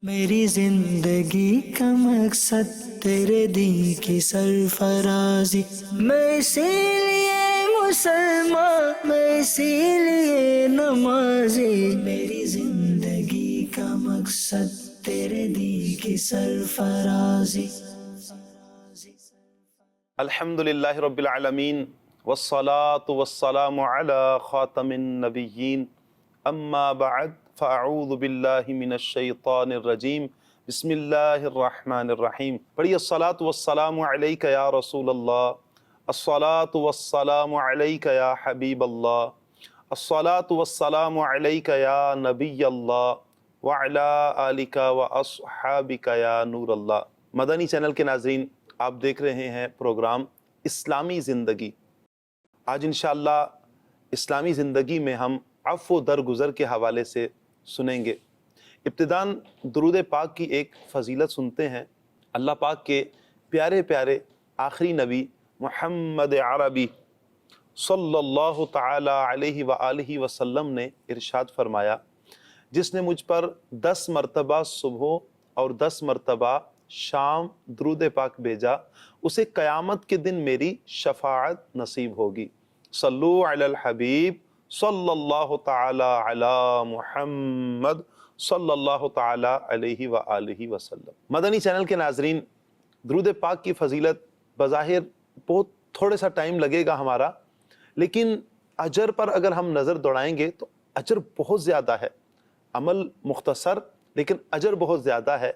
میری زندگی کا مقصد تیرے دین کی سرفرازی، میں اسی لیے مسلمان، میں اسی لیے نمازی، میری زندگی کا مقصد تیرے دین کی سرفرازی۔ الحمدللہ رب العالمین والصلاة والسلام علی خاتم النبیین، اما بعد فاعوذ باللہ من الشیطان الرجیم، بسم اللہ الرحمن الرحیم۔ پڑھیے الصلاة والسلام علیک یا رسول اللہ، الصلاة والسلام علیک یا حبیب اللہ، الصلاة والسلام علیک یا نبی اللہ وعلی آلک واصحابک یا نور اللہ۔ مدنی چینل کے ناظرین، آپ دیکھ رہے ہیں پروگرام اسلامی زندگی۔ آج انشاءاللہ اسلامی زندگی میں ہم عفو و درگزر کے حوالے سے سنیں گے۔ ابتداً درود پاک کی ایک فضیلت سنتے ہیں۔ اللہ پاک کے پیارے پیارے آخری نبی محمد عربی صلی اللہ تعالی علیہ وآلہ وسلم نے ارشاد فرمایا، جس نے مجھ پر 10 مرتبہ صبح اور 10 مرتبہ شام درود پاک بھیجا، اسے قیامت کے دن میری شفاعت نصیب ہوگی۔ صلو علی الحبیب صلی اللہ تعالی علی محمد صلی اللہ تعالی علیہ وآلہ وسلم۔ مدنی چینل کے ناظرین، درود پاک کی فضیلت بظاہر بہت تھوڑے سا ٹائم لگے گا ہمارا، لیکن اجر پر اگر ہم نظر دوڑائیں گے تو اجر بہت زیادہ ہے۔ عمل مختصر لیکن اجر بہت زیادہ ہے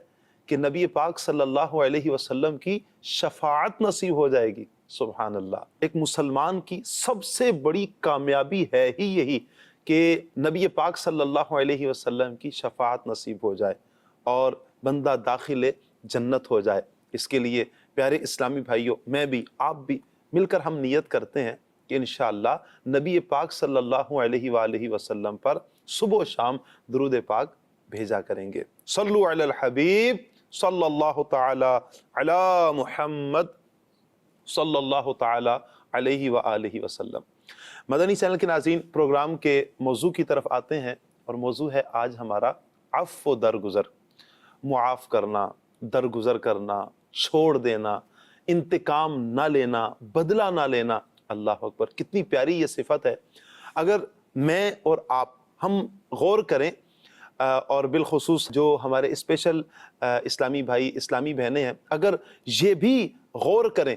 کہ نبی پاک صلی اللہ علیہ وسلم کی شفاعت نصیب ہو جائے گی۔ سبحان اللہ۔ ایک مسلمان کی سب سے بڑی کامیابی ہے ہی یہی کہ نبی پاک صلی اللہ علیہ وسلم کی شفاعت نصیب ہو جائے اور بندہ داخل جنت ہو جائے۔ اس کے لیے پیارے اسلامی بھائیوں، میں بھی آپ بھی مل کر ہم نیت کرتے ہیں کہ انشاءاللہ نبی پاک صلی اللہ علیہ وآلہ وسلم پر صبح و شام درود پاک بھیجا کریں گے۔ صلو علی الحبیب صلی اللہ تعالی علی محمد صلی اللہ تعالی علیہ وآلہ وسلم۔ مدنی چینل کے ناظرین، پروگرام کے موضوع کی طرف آتے ہیں، اور موضوع ہے آج ہمارا عفو و درگزر۔ معاف کرنا، درگزر کرنا، چھوڑ دینا، انتقام نہ لینا، بدلہ نہ لینا۔ اللہ اکبر، کتنی پیاری یہ صفت ہے۔ اگر میں اور آپ ہم غور کریں، اور بالخصوص جو ہمارے اسپیشل اسلامی بھائی اسلامی بہنیں ہیں، اگر یہ بھی غور کریں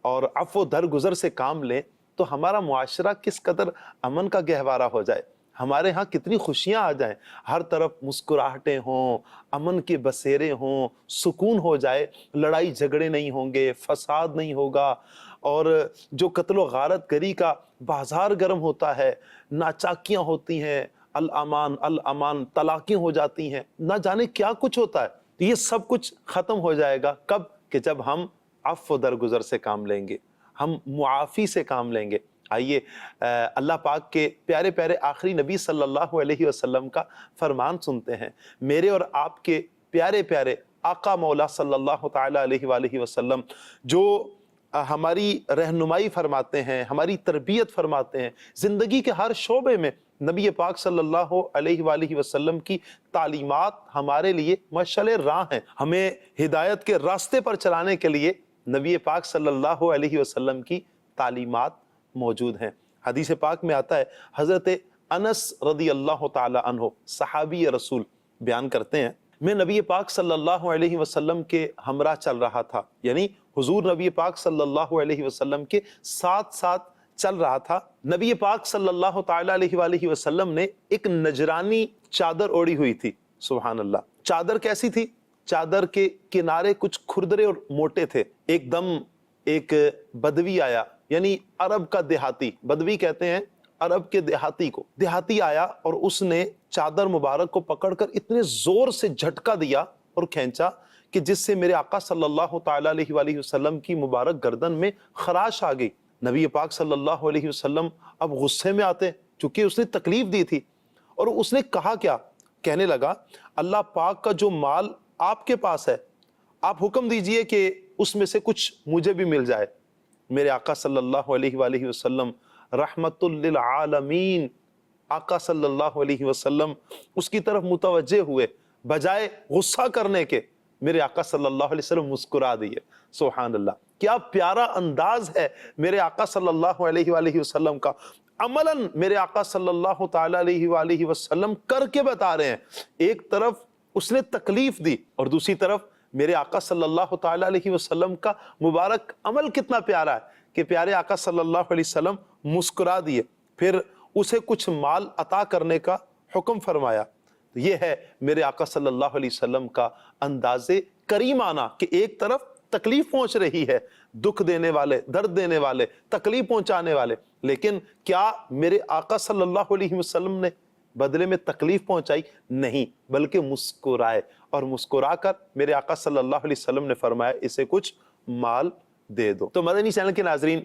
اور عفو درگزر سے کام لیں تو ہمارا معاشرہ کس قدر امن کا گہوارہ ہو جائے، ہمارے ہاں کتنی خوشیاں آ جائیں، ہر طرف مسکراہٹیں ہوں، امن کے بسیرے ہوں، سکون ہو جائے، لڑائی جھگڑے نہیں ہوں گے، فساد نہیں ہوگا، اور جو قتل و غارت گری کا بازار گرم ہوتا ہے، ناچاکیاں ہوتی ہیں، الامان الامان، طلاقیں ہو جاتی ہیں، نہ جانے کیا کچھ ہوتا ہے، یہ سب کچھ ختم ہو جائے گا۔ کب؟ کہ جب ہم عفو درگزر سے کام لیں گے، ہم معافی سے کام لیں گے۔ آئیے اللہ پاک کے پیارے پیارے آخری نبی صلی اللہ علیہ وسلم کا فرمان سنتے ہیں۔ میرے اور آپ کے پیارے پیارے آقا مولا صلی اللہ تعالی علیہ وآلہ وسلم جو ہماری رہنمائی فرماتے ہیں، ہماری تربیت فرماتے ہیں، زندگی کے ہر شعبے میں نبی پاک صلی اللہ علیہ وآلہ وسلم کی تعلیمات ہمارے لیے مشعل راہ ہیں۔ ہمیں ہدایت کے راستے پر چلانے کے لیے نبی پاک صلی اللہ علیہ وسلم کی تعلیمات موجود ہیں۔ حدیث پاک میں آتا ہے، حضرت انس رضی اللہ تعالی عنہ صحابی رسول بیان کرتے ہیں، میں نبی پاک صلی اللہ علیہ وسلم کے ہمراہ چل رہا تھا، یعنی حضور نبی پاک صلی اللہ علیہ وسلم کے ساتھ ساتھ چل رہا تھا۔ نبی پاک صلی اللہ تعالی علیہ وآلہ وسلم نے ایک نجرانی چادر اوڑھی ہوئی تھی۔ سبحان اللہ۔ چادر کیسی تھی؟ چادر کے کنارے کچھ کھردرے اور موٹے تھے۔ ایک دم ایک بدوی آیا، یعنی عرب کا دیہاتی، بدوی کہتے ہیں عرب کے دیہاتی کو، دیہاتی آیا اور اس نے چادر مبارک کو پکڑ کر اتنے زور سے جھٹکا دیا اور کھینچا کہ جس سے میرے آقا صلی اللہ تعالی علیہ وآلہ وسلم کی مبارک گردن میں خراش آ گئی۔ نبی پاک صلی اللہ علیہ وسلم اب غصے میں آتے، چونکہ اس نے تکلیف دی تھی، اور اس نے کہا کیا؟ کہنے لگا، اللہ پاک کا جو مال آپ کے پاس ہے، آپ حکم دیجئے کہ اس میں سے کچھ مجھے بھی مل جائے۔ میرے آقا صلی اللہ علیہ وآلہ وسلم رحمت للعالمین، آقا صلی اللہ علیہ وسلم اس کی طرف متوجہ ہوئے بجائے غصہ کرنے کے میرے آقا صلی اللہ علیہ وسلم مسکرا دیے. سبحان اللہ, کیا پیارا انداز ہے میرے آقا صلی اللہ علیہ وآلہ وسلم کا. عملاً میرے آقا صلی اللہ تعالی علیہ وآلہ وسلم کر کے بتا رہے ہیں. ایک طرف اس نے تکلیف دی اور دوسری طرف میرے آقا صلی اللہ تعالی علیہ وسلم کا مبارک عمل کتنا پیارا ہے کہ پیارے آقا صلی اللہ علیہ وسلم مسکرا دیے, پھر اسے کچھ مال عطا کرنے کا حکم فرمایا. یہ ہے میرے آقا صلی اللہ علیہ وسلم کا انداز کریمانہ کہ ایک طرف تکلیف پہنچ رہی ہے, دکھ دینے والے, درد دینے والے, تکلیف پہنچانے والے, لیکن کیا میرے آقا صلی اللہ علیہ وسلم نے بدلے میں تکلیف پہنچائی؟ نہیں, بلکہ مسکرائے, اور مسکرا کر میرے آقا صلی اللہ علیہ وسلم نے فرمایا اسے کچھ مال دے دو. تو مدنی چینل کے ناظرین,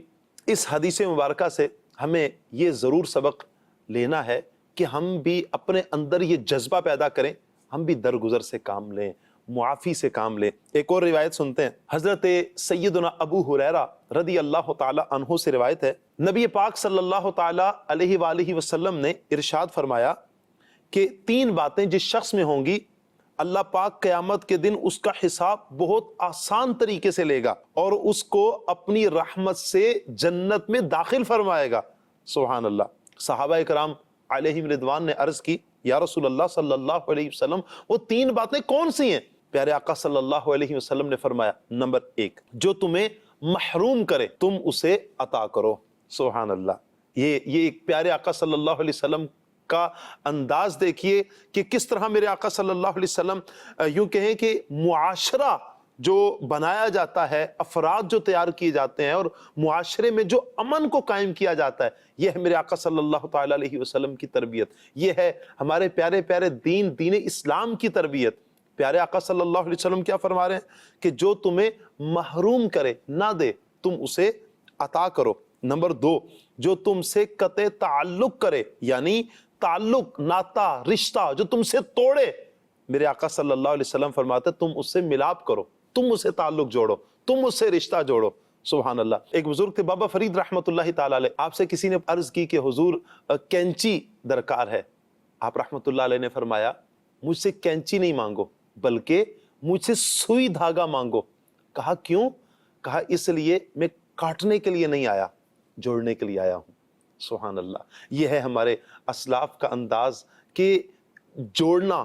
اس حدیث مبارکہ سے ہمیں یہ ضرور سبق لینا ہے کہ ہم بھی اپنے اندر یہ جذبہ پیدا کریں, ہم بھی درگزر سے کام لیں, معافی سے کام لیں. ایک اور روایت سنتے ہیں. حضرت سیدنا ابو ہریرہ رضی اللہ تعالی عنہ سے روایت ہے, نبی پاک صلی اللہ تعالی علیہ وآلہ وسلم نے ارشاد فرمایا کہ 3 باتیں جس شخص میں ہوں گی اللہ پاک قیامت کے دن اس کا حساب بہت آسان طریقے سے لے گا اور اس کو اپنی رحمت سے جنت میں داخل فرمائے گا. سبحان اللہ. صحابہ اکرام علیہم رضوان نے عرض کی, یا رسول اللہ صلی اللہ علیہ وسلم وہ 3 باتیں کون سی ہیں؟ پیارے آقا صلی اللہ علیہ وسلم نے فرمایا, نمبر 1, جو تمہیں محروم کرے تم اسے عطا کرو. سبحان اللہ. یہ ایک پیارے آقا صلی اللہ علیہ وسلم کا انداز دیکھیے کہ کس طرح میرے آقا صلی اللہ علیہ وسلم یوں کہیں کہ معاشرہ جو بنایا جاتا ہے, افراد جو تیار کیے جاتے ہیں اور معاشرے میں جو امن کو قائم کیا جاتا ہے, یہ ہے میرے آقا صلی اللہ تعالی علیہ وسلم کی تربیت. یہ ہے ہمارے پیارے پیارے دین اسلام کی تربیت. پیارے آقا صلی اللہ علیہ وسلم کیا فرما رہے ہیں کہ جو تمہیں محروم کرے, نہ دے, تم اسے عطا کرو. نمبر 2, جو تم سے قطع تعلق کرے, یعنی تعلق, ناتا, رشتہ جو تم سے توڑے, میرے آقا صلی اللہ علیہ وسلم فرماتے تم اس سے ملاپ کرو, تم اسے تعلق جوڑو, تم اس سے رشتہ جوڑو. سبحان اللہ. ایک بزرگ تھے بابا فرید رحمت اللہ تعالی علیہ, آپ سے کسی نے عرض کی کہ حضور کینچی درکار ہے. آپ رحمت اللہ علیہ نے فرمایا مجھ سے کینچی نہیں مانگو بلکہ مجھ سے سوئی دھاگا مانگو. کہا کیوں؟ کہا اس لیے میں کاٹنے کے لیے نہیں آیا, جوڑنے کے لیے آیا ہوں. سبحان اللہ. یہ ہے ہمارے اسلاف کا انداز کہ جوڑنا,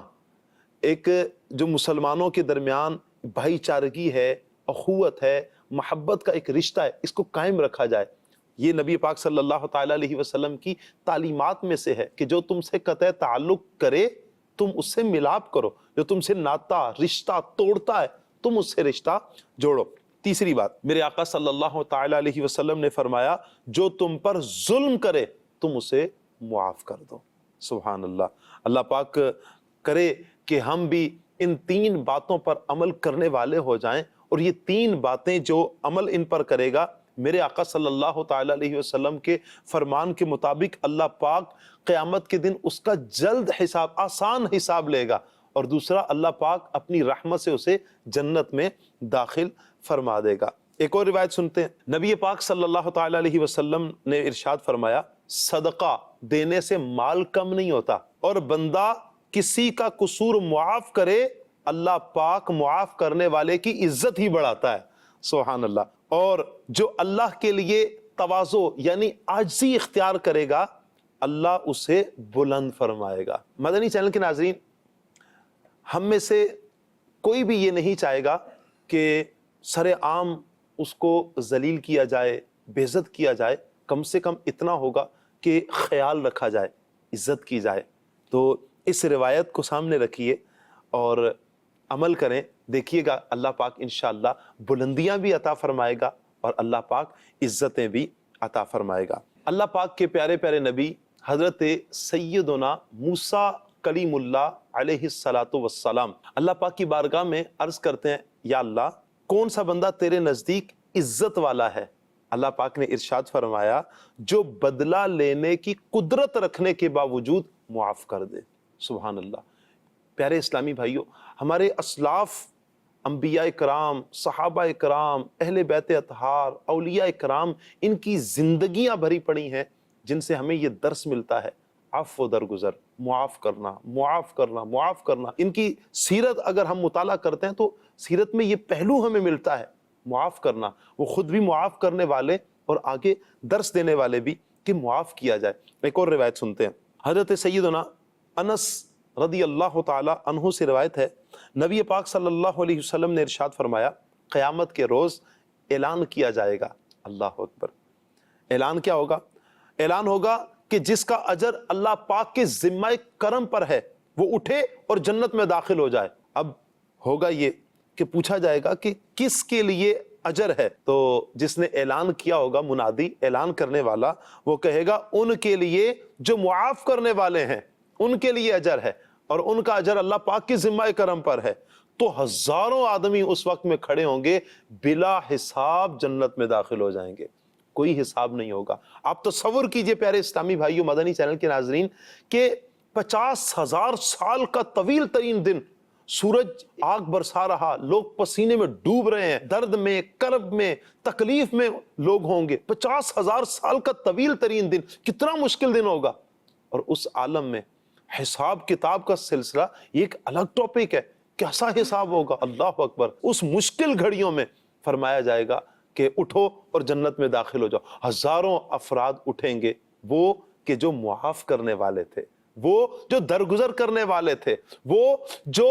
ایک جو مسلمانوں کے درمیان بھائی چارگی ہے, اخوت ہے, محبت کا ایک رشتہ ہے, اس کو قائم رکھا جائے. یہ نبی پاک صلی اللہ تعالی علیہ وسلم کی تعلیمات میں سے ہے کہ جو تم سے قطع تعلق کرے تم اس سے ملاپ کرو, جو تم سے ناتا رشتہ توڑتا ہے تم اس سے رشتہ جوڑو. تیسری بات, میرے آقا صلی اللہ تعالی علیہ وسلم نے فرمایا جو تم پر ظلم کرے تم اسے معاف کر دو. سبحان اللہ. اللہ پاک کرے کہ ہم بھی ان 3 باتوں پر عمل کرنے والے ہو جائیں, اور یہ 3 باتیں جو عمل ان پر کرے گا میرے آقا صلی اللہ تعالی علیہ وسلم کے فرمان کے مطابق اللہ پاک قیامت کے دن اس کا جلد حساب, آسان حساب لے گا, اور دوسرا اللہ پاک اپنی رحمت سے اسے جنت میں داخل فرما دے گا. ایک اور روایت سنتے ہیں. نبی پاک صلی اللہ تعالی علیہ وسلم نے ارشاد فرمایا صدقہ دینے سے مال کم نہیں ہوتا, اور بندہ کسی کا قصور معاف کرے اللہ پاک معاف کرنے والے کی عزت ہی بڑھاتا ہے. سبحان اللہ. اور جو اللہ کے لیے تواضع یعنی عاجزی اختیار کرے گا اللہ اسے بلند فرمائے گا. مدنی چینل کے ناظرین, ہم میں سے کوئی بھی یہ نہیں چاہے گا کہ سر عام اس کو ذلیل کیا جائے, بے عزت کیا جائے. کم سے کم اتنا ہوگا کہ خیال رکھا جائے, عزت کی جائے. تو اس روایت کو سامنے رکھیے اور عمل کریں. دیکھیے گا اللہ پاک انشاءاللہ بلندیاں بھی عطا فرمائے گا اور اللہ پاک عزتیں بھی عطا فرمائے گا. اللہ پاک کے پیارے پیارے نبی حضرت سیدنا موسیٰ کلیم اللہ علیہ الصلاۃ والسلام اللہ پاک کی بارگاہ میں عرض کرتے ہیں یا اللہ کون سا بندہ تیرے نزدیک عزت والا ہے؟ اللہ پاک نے ارشاد فرمایا جو بدلہ لینے کی قدرت رکھنے کے باوجود معاف کر دے. سبحان اللہ. پیارے اسلامی بھائیوں, ہمارے اسلاف انبیاء کرام, صحابہ کرام, اہل بیت اطہار, اولیاء کرام, ان کی زندگیاں بھری پڑی ہیں جن سے ہمیں یہ درس ملتا ہے. عفو درگزر، معاف کرنا، معاف کرنا، معاف کرنا۔ ان کی سیرت اگر ہم مطالعہ کرتے ہیں تو سیرت میں یہ پہلو ہمیں ملتا ہے، معاف کرنا۔ وہ خود بھی معاف کرنے والے اور آگے درس دینے والے بھی کہ معاف کیا جائے۔ ایک اور روایت سنتے ہیں، حضرت سیدنا انس رضی اللہ تعالی عنہ سے روایت ہے، نبی پاک صلی اللہ علیہ وسلم نے ارشاد فرمایا، قیامت کے روز اعلان کیا جائے گا، اللہ اکبر، اعلان کیا ہوگا؟ اعلان ہوگا کہ جس کا اجر اللہ پاک کے ذمہ کرم پر ہے وہ اٹھے اور جنت میں داخل ہو جائے۔ اب ہوگا یہ کہ پوچھا جائے گا کہ کس کے لیے اجر ہے، تو جس نے اعلان کیا ہوگا، منادی اعلان کرنے والا، وہ کہے گا ان کے لیے جو معاف کرنے والے ہیں، ان کے لیے اجر ہے، اور ان کا اجر اللہ پاک کے ذمہ کرم پر ہے۔ تو ہزاروں آدمی اس وقت میں کھڑے ہوں گے، بلا حساب جنت میں داخل ہو جائیں گے، کوئی حساب نہیں ہوگا۔ آپ تصور کیجئے پیارے اسلامی بھائیوں، مدنی چینل کے ناظرین، کہ 50,000 سال کا طویل ترین دن، سورج آگ برسا رہا، لوگ پسینے میں ڈوب رہے ہیں، درد میں، کرب میں، تکلیف میں لوگ ہوں گے، 50,000 سال کا طویل ترین دن، کتنا مشکل دن ہوگا۔ اور اس عالم میں حساب کتاب کا سلسلہ یہ ایک الگ ٹاپک ہے، کیسا حساب ہوگا، اللہ اکبر۔ اس مشکل گھڑیوں میں فرمایا جائے گا کہ اٹھو اور جنت میں داخل ہو جاؤ۔ ہزاروں افراد اٹھیں گے، وہ کہ جو معاف کرنے والے تھے، وہ جو درگزر کرنے والے تھے، وہ جو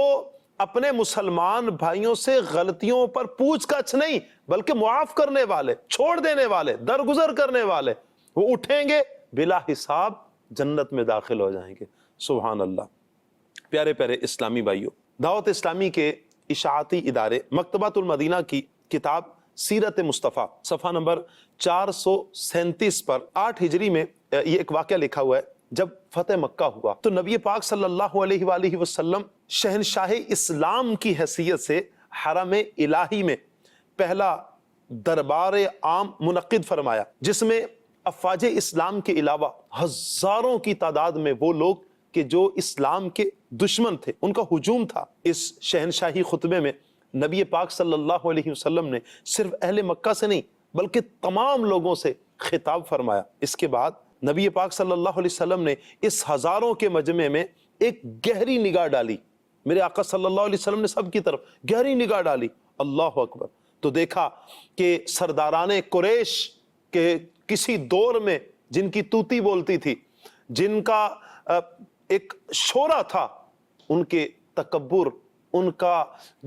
اپنے مسلمان بھائیوں سے غلطیوں پر پوچھ گچھ نہیں بلکہ معاف کرنے والے، چھوڑ دینے والے، درگزر کرنے والے، وہ اٹھیں گے، بلا حساب جنت میں داخل ہو جائیں گے۔ سبحان اللہ۔ پیارے پیارے اسلامی بھائیوں، دعوت اسلامی کے اشاعتی ادارے مکتبۃ المدینہ کی کتاب سیرت مصطفیٰ صفحہ نمبر 437 پر 8 ہجری میں یہ ایک واقعہ لکھا ہوا ہے۔ جب فتح مکہ ہوا تو نبی پاک صلی اللہ علیہ وآلہ وسلم شہنشاہ اسلام کی حیثیت سے حرم الہی میں پہلا دربار عام منعقد فرمایا، جس میں افواج اسلام کے علاوہ ہزاروں کی تعداد میں وہ لوگ کہ جو اسلام کے دشمن تھے، ان کا ہجوم تھا۔ اس شہنشاہی خطبے میں نبی پاک صلی اللہ علیہ وسلم نے صرف اہل مکہ سے نہیں بلکہ تمام لوگوں سے خطاب فرمایا۔ اس کے بعد نبی پاک صلی اللہ علیہ وسلم نے اس ہزاروں کے مجمع میں ایک گہری نگاہ ڈالی، میرے آقا صلی اللہ علیہ وسلم نے سب کی طرف گہری نگاہ ڈالی، اللہ اکبر۔ تو دیکھا کہ سرداران قریش کے کسی دور میں جن کی توتی بولتی تھی، جن کا ایک شورا تھا، ان کے تکبر، ان کا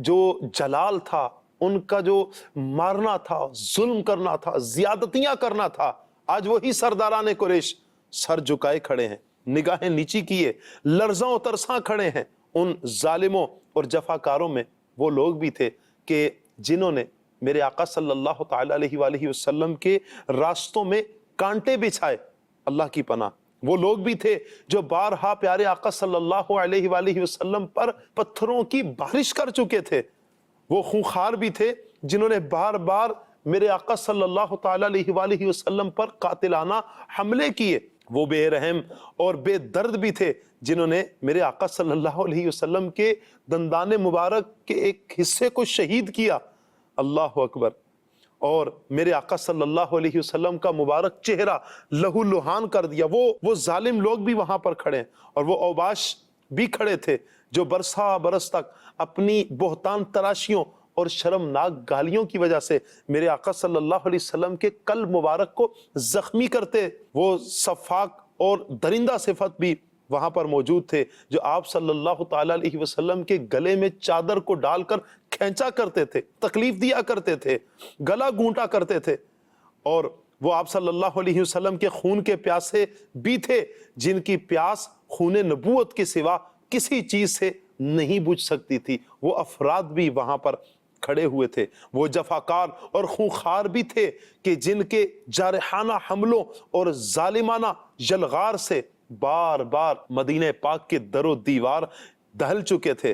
جو جلال تھا، ان کا جو مارنا تھا، ظلم کرنا تھا، زیادتیاں کرنا تھا، آج وہی سرداران قریش سر جھکائے کھڑے ہیں، نگاہیں نیچی کیے، لرزاں و ترساں کھڑے ہیں۔ ان ظالموں اور جفاکاروں میں وہ لوگ بھی تھے کہ جنہوں نے میرے آقا صلی اللہ تعالی علیہ وآلہ وسلم کے راستوں میں کانٹے بچھائے، اللہ کی پناہ۔ وہ لوگ بھی تھے جو بارہا پیارے آقا صلی اللہ علیہ وآلہ وسلم پر پتھروں کی بارش کر چکے تھے۔ وہ خونخوار بھی تھے جنہوں نے بار بار میرے آقا صلی اللہ تعالی علیہ وآلہ وسلم پر قاتلانہ حملے کیے۔ وہ بے رحم اور بے درد بھی تھے جنہوں نے میرے آقا صلی اللہ علیہ وسلم کے دندان مبارک کے ایک حصے کو شہید کیا، اللہ اکبر، اور میرے آقا صلی اللہ علیہ وسلم کا مبارک چہرہ لہو لہان کر دیا۔ وہ ظالم لوگ بھی وہاں پر کھڑے ہیں، اور وہ اوباش بھی کھڑے تھے جو برسا برس تک اپنی بہتان تراشیوں اور شرمناک گالیوں کی وجہ سے میرے آقا صلی اللہ علیہ وسلم کے قلب مبارک کو زخمی کرتے۔ وہ صفاق اور درندہ صفت بھی وہاں پر موجود تھے جو آپ صلی اللہ تعالی علیہ وسلم کے گلے میں چادر کو ڈال کر کھینچا کرتے تھے، تکلیف دیا کرتے تھے، گلا گھونٹا کرتے تھے، اور وہ آپ صلی اللہ علیہ وسلم کے خون کے پیاسے بھی تھے جن کی پیاس خون نبوت کے سوا کسی چیز سے نہیں بجھ سکتی تھی۔ وہ افراد بھی وہاں پر کھڑے ہوئے تھے۔ وہ جفاکار اور خونخوار بھی تھے کہ جن کے جارحانہ حملوں اور ظالمانہ یلغار سے بار بار مدینہ پاک کے در و دیوار دہل چکے تھے۔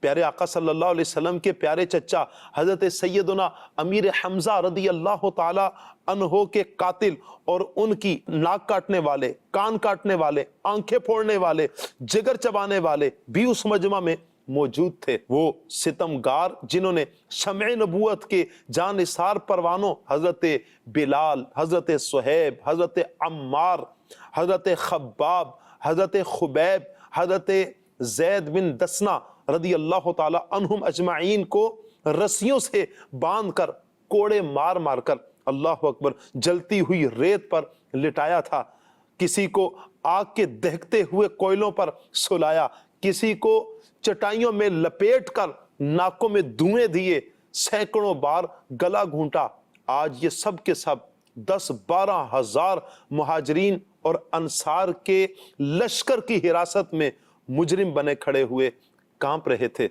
پیارے آقا صلی اللہ علیہ وسلم کے پیارے چچا حضرت سیدنا امیر حمزہ رضی اللہ تعالی عنہ کے قاتل اور ان کی ناک کاٹنے والے، کان کاٹنے والے، آنکھیں پھوڑنے والے، جگر چبانے والے بھی اس مجمع میں موجود تھے۔ وہ ستمگار جنہوں نے شمع نبوت کے جان نثار پروانوں حضرت بلال، حضرت صہیب، حضرت عمار، حضرت خباب، حضرت خبیب، حضرت زید بن دسنا رضی اللہ تعالی عنہم اجمعین کو رسیوں سے باندھ کر، کوڑے مار مار کر، اللہ اکبر، جلتی ہوئی ریت پر لٹایا تھا، کسی کو آگ کے دہکتے ہوئے کوئلوں پر سلایا، کسی کو چٹائیوں میں لپیٹ کر ناکوں میں دھوئیں دیے، سینکڑوں بار گلا گھونٹا۔ آج یہ سب کے سب 10-12 ہزار مہاجرین اور انصار کے لشکر کی حراست میں مجرم بنے کھڑے ہوئے کانپ رہے تھے،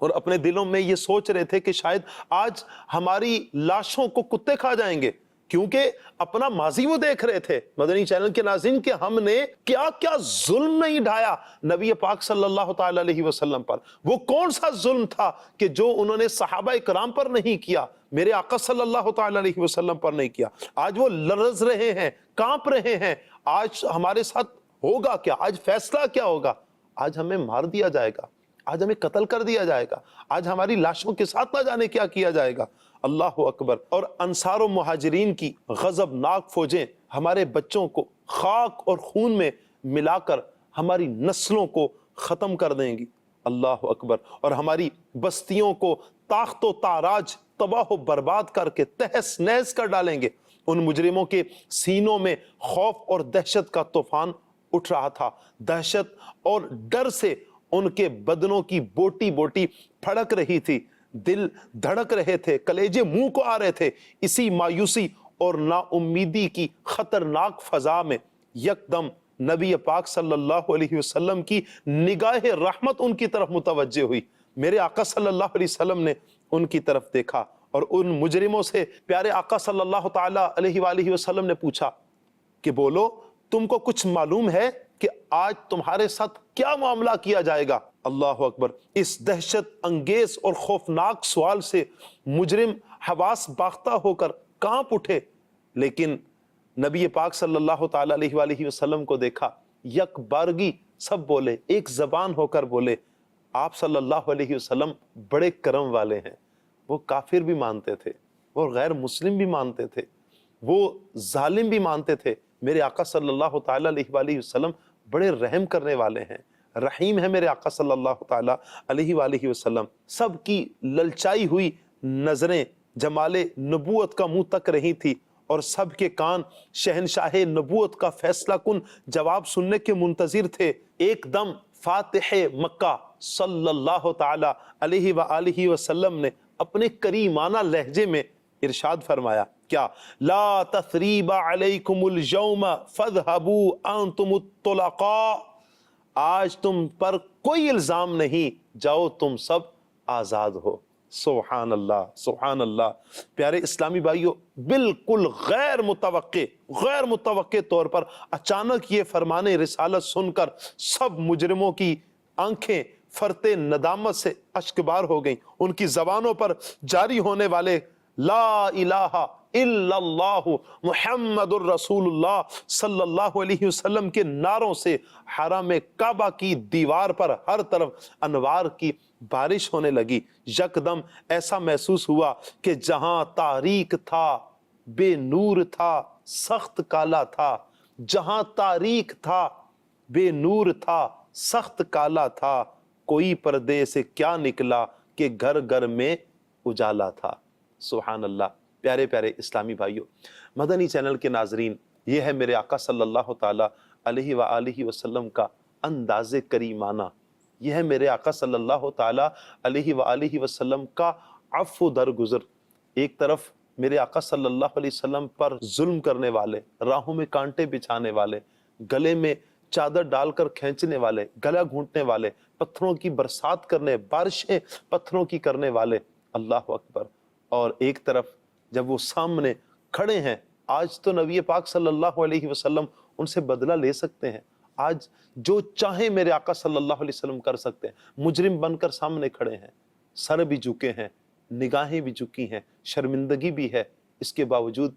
اور اپنے دلوں میں یہ سوچ رہے تھے کہ شاید آج ہماری لاشوں کو کتے کھا جائیں گے، کیونکہ اپنا ماضی وہ دیکھ رہے تھے مدنی چینل کے ناظرین کہ ہم نے کیا کیا ظلم نہیں ڈھایا نبی پاک صلی اللہ تعالی علیہ وسلم پر۔ وہ کون سا ظلم تھا کہ جو انہوں نے صحابہ کرام پر نہیں کیا، میرے آقا صلی اللہ تعالی علیہ وسلم پر نہیں کیا۔ آج وہ لرز رہے ہیں، کانپ رہے ہیں، آج ہمارے ساتھ ہوگا کیا، آج فیصلہ کیا ہوگا، آج ہمیں مار دیا جائے گا، آج ہمیں قتل کر دیا جائے گا، آج ہماری لاشوں کے ساتھ نہ جانے کیا کیا جائے گا۔ اللہ اکبر۔ اور انصار و مہاجرین کی غضبناک فوجیں ہمارے بچوں کو خاک اور خون میں ملا کر ہماری نسلوں کو ختم کر دیں گی، اللہ اکبر، اور ہماری بستیوں کو تاخت و تاراج تباہ و برباد کر کے تہس نہس کر ڈالیں گے۔ ان مجرموں کے سینوں میں خوف اور دہشت کا طوفان اٹھ رہا تھا، دہشت اور ڈر سے ان کے بدنوں کی بوٹی بوٹی پھڑک رہی تھی، دل دھڑک رہے تھے، کلیجے منہ کو آ رہے تھے۔ اسی مایوسی اور نا امیدی کی خطرناک فضا میں یکدم نبی پاک صلی اللہ علیہ وسلم کی نگاہ رحمت ان کی طرف متوجہ ہوئی۔ میرے آقا صلی اللہ علیہ وسلم نے ان کی طرف دیکھا اور ان مجرموں سے پیارے آقا صلی اللہ تعالی علیہ وآلہ وسلم نے پوچھا کہ بولو، تم کو کچھ معلوم ہے کہ آج تمہارے ساتھ کیا معاملہ کیا جائے گا؟ اللہ اکبر۔ اس دہشت انگیز اور خوفناک سوال سے مجرم حواس باختہ ہو کر کانپ اٹھے، لیکن نبی پاک صلی اللہ تعالی علیہ وآلہ وسلم کو دیکھا، یک بارگی سب بولے، ایک زبان ہو کر بولے، آپ صلی اللہ علیہ وسلم بڑے کرم والے ہیں۔ وہ کافر بھی مانتے تھے، وہ غیر مسلم بھی مانتے تھے، وہ ظالم بھی مانتے تھے، میرے آقا صلی اللہ تعالی علیہ وآلہ وسلم بڑے رحم کرنے والے ہیں، رحیم ہے میرے آقا صلی اللہ تعالی علیہ وآلہ وسلم۔ سب کی للچائی ہوئی نظریں جمال نبوت کا منہ تک رہی تھی، اور سب کے کان شہنشاہ نبوت کا فیصلہ کن جواب سننے کے منتظر تھے۔ ایک دم فاتح مکہ صلی اللہ تعالی علیہ وآلہ وسلم نے اپنے کریمانہ لہجے میں ارشاد فرمایا، کیا لا تثریب علیکم اليوم فاذهبوا انتم الطلقاء، آج تم پر کوئی الزام نہیں، جاؤ تم سب آزاد ہو۔ سبحان اللہ، سبحان اللہ۔ پیارے اسلامی بھائیو، بالکل غیر متوقع طور پر اچانک یہ فرمان رسالت سن کر سب مجرموں کی آنکھیں فرتے ندامت سے اشکبار ہو گئیں۔ ان کی زبانوں پر جاری ہونے والے لا الہ الا اللہ محمد الرسول اللہ صلی اللہ علیہ وسلم کے نعروں سے حرم کعبہ کی دیوار پر ہر طرف انوار کی بارش ہونے لگی۔ یکدم ایسا محسوس ہوا کہ جہاں تاریک تھا بے نور تھا، سخت کالا تھا، جہاں تاریک تھا بے نور تھا، سخت کالا تھا، کوئی پردے سے کیا نکلا کہ گھر گھر میں اجالا تھا۔ سبحان اللہ۔ پیارے پیارے اسلامی بھائیوں، مدنی چینل کے ناظرین، یہ ہے میرے آقا صلی اللہ تعالی علیہ وآلہ وسلم کا انداز کریمانہ، یہ ہے میرے آقا صلی اللہ تعالی علیہ وآلہ وسلم کا عفو درگزر۔ ایک طرف میرے آقا صلی اللہ علیہ وسلم پر ظلم کرنے والے، راہوں میں کانٹے بچھانے والے، گلے میں چادر ڈال کر کھینچنے والے، گلا گھونٹنے والے، پتھروں کی برسات کرنے، بارشیں پتھروں کی کرنے والے، اللہ اکبر۔ اور ایک طرف جب وہ سامنے کھڑے ہیں، آج تو نبی پاک صلی اللہ علیہ وسلم ان سے بدلہ لے سکتے ہیں، آج جو چاہیں میرے آقا صلی اللہ علیہ وسلم کر سکتے ہیں۔ مجرم بن کر سامنے کھڑے ہیں، سر بھی جھکے ہیں، نگاہیں بھی جھکی ہیں، شرمندگی بھی ہے، اس کے باوجود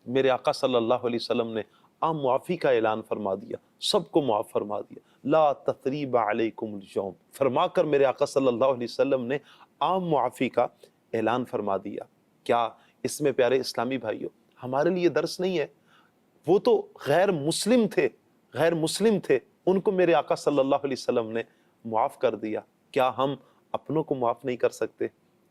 میرے آقا صلی اللہ علیہ وسلم نے عام معافی کا اعلان فرما دیا، سب کو معاف فرما دیا۔ لا تثریب علیکم اليوم فرما کر میرے آقا صلی اللہ علیہ وسلم نے عام معافی کا اعلان فرما دیا۔ کیا اس میں پیارے اسلامی بھائیوں ہمارے لیے درس نہیں ہے؟ وہ تو غیر مسلم تھے، غیر مسلم تھے ان کو میرے آقا صلی اللہ علیہ وسلم نے معاف کر دیا، کیا ہم اپنوں کو معاف نہیں کر سکتے؟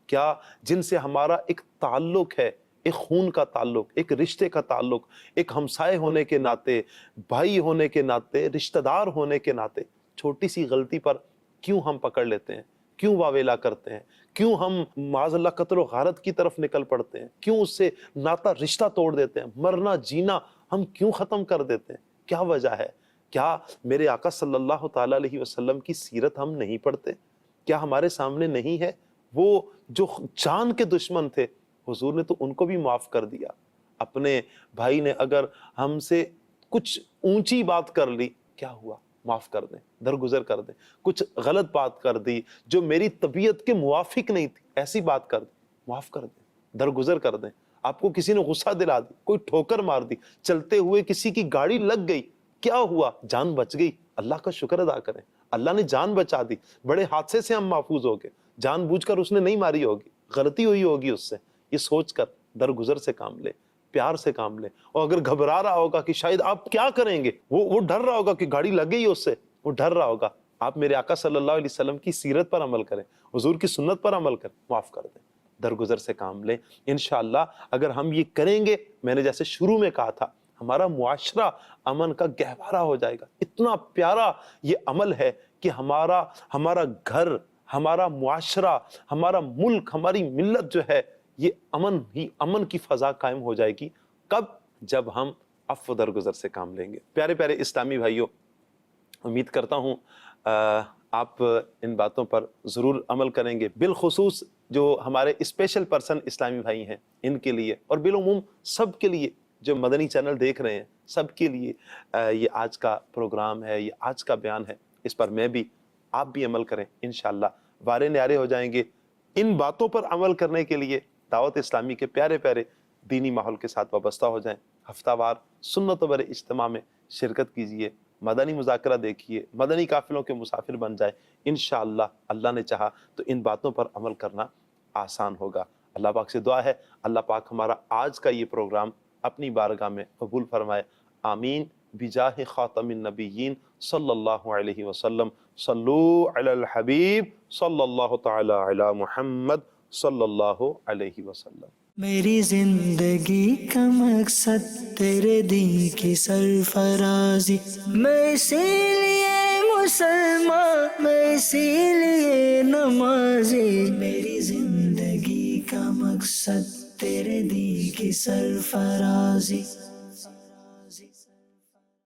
کیا جن سے ہمارا ایک تعلق ہے، ایک خون کا تعلق، ایک رشتے کا تعلق، ایک ہمسائے ہونے کے ناطے، بھائی ہونے کے ناطے، رشتہ دار ہونے کے ناطے، چھوٹی سی غلطی پر کیوں ہم پکڑ لیتے ہیں؟ کیوں واویلا کرتے ہیں؟ کیوں ہم معاذ اللہ قتل و غارت کی طرف نکل پڑتے ہیں؟ کیوں اس سے ناتا رشتہ توڑ دیتے ہیں؟ مرنا جینا ہم کیوں ختم کر دیتے ہیں؟ کیا وجہ ہے؟ کیا میرے آقا صلی اللہ تعالیٰ علیہ وسلم کی سیرت ہم نہیں پڑھتے؟ کیا ہمارے سامنے نہیں ہے وہ جو جان کے دشمن تھے، حضور نے تو ان کو بھی معاف کر دیا۔ اپنے بھائی نے اگر ہم سے کچھ اونچی بات کر لی، کیا ہوا؟ معاف کر دیں، درگزر کر دیں۔ کچھ غلط بات کر دی جو میری طبیعت کے موافق نہیں تھی، ایسی بات کر دی، معاف کر دیں، درگزر کر دیں۔ آپ کو کسی نے غصہ دلا دی، کوئی ٹھوکر مار دی، چلتے ہوئے کسی کی گاڑی لگ گئی، کیا ہوا؟ جان بچ گئی، اللہ کا شکر ادا کریں، اللہ نے جان بچا دی، بڑے حادثے سے ہم محفوظ ہو گئے۔ جان بوجھ کر اس نے نہیں ماری ہوگی، غلطی ہوئی ہوگی اس سے، یہ سوچ کر درگزر سے کام لیں، پیار سے کام لیں۔ اور اگر گھبرا رہا ہوگا کہ شاید آپ کیا کریں گے، وہ ڈر رہا ہوگا کہ گاڑی لگ گئی اس سے، وہ ڈر رہا ہوگا، آپ میرے آقا صلی اللہ علیہ وسلم کی سیرت پر عمل کریں، حضور کی سنت پر عمل کریں، معاف کر دیں، درگزر سے کام لیں۔ انشاءاللہ اگر ہم یہ کریں گے، میں نے جیسے شروع میں کہا تھا، ہمارا معاشرہ امن کا گہوارہ ہو جائے گا۔ اتنا پیارا یہ عمل ہے کہ ہمارا گھر، ہمارا معاشرہ، ہمارا ملک، ہماری ملت جو ہے، یہ امن کی فضا قائم ہو جائے گی۔ کب؟ جب ہم عفو درگزر سے کام لیں گے۔ پیارے پیارے اسلامی بھائیوں، امید کرتا ہوں آپ ان باتوں پر ضرور عمل کریں گے، بالخصوص جو ہمارے اسپیشل پرسن اسلامی بھائی ہیں ان کے لیے، اور بالعموم سب کے لیے جو مدنی چینل دیکھ رہے ہیں، سب کے لیے یہ آج کا پروگرام ہے، یہ آج کا بیان ہے، اس پر میں بھی، آپ بھی عمل کریں، انشاءاللہ وارے نیارے ہو جائیں گے۔ ان باتوں پر عمل کرنے کے لیے دعوت اسلامی کے پیارے پیارے دینی ماحول کے ساتھ وابستہ ہو جائیں، ہفتہ وار سنت و بر اجتماع میں شرکت کیجئے، مدنی مذاکرہ دیکھیے، مدنی قافلوں کے مسافر بن جائے۔ انشاءاللہ اللہ نے چاہا تو ان باتوں پر عمل کرنا آسان ہوگا۔ اللہ پاک سے دعا ہے اللہ پاک ہمارا آج کا یہ پروگرام اپنی بارگاہ میں قبول فرمائے، آمین، بجاہ خاتم النبیین صلی اللہ علیہ وسلم۔ صلو علی الحبیب صلی اللہ تعالی علی محمد صلی اللہ علیہ وسلم۔ میری زندگی کا مقصد تیرے دین کی سرفرازی، میں اسی لیے مسلمان، میں اسی لیے نمازی، میری زندگی کا مقصد تیرے دین کی سرفرازی۔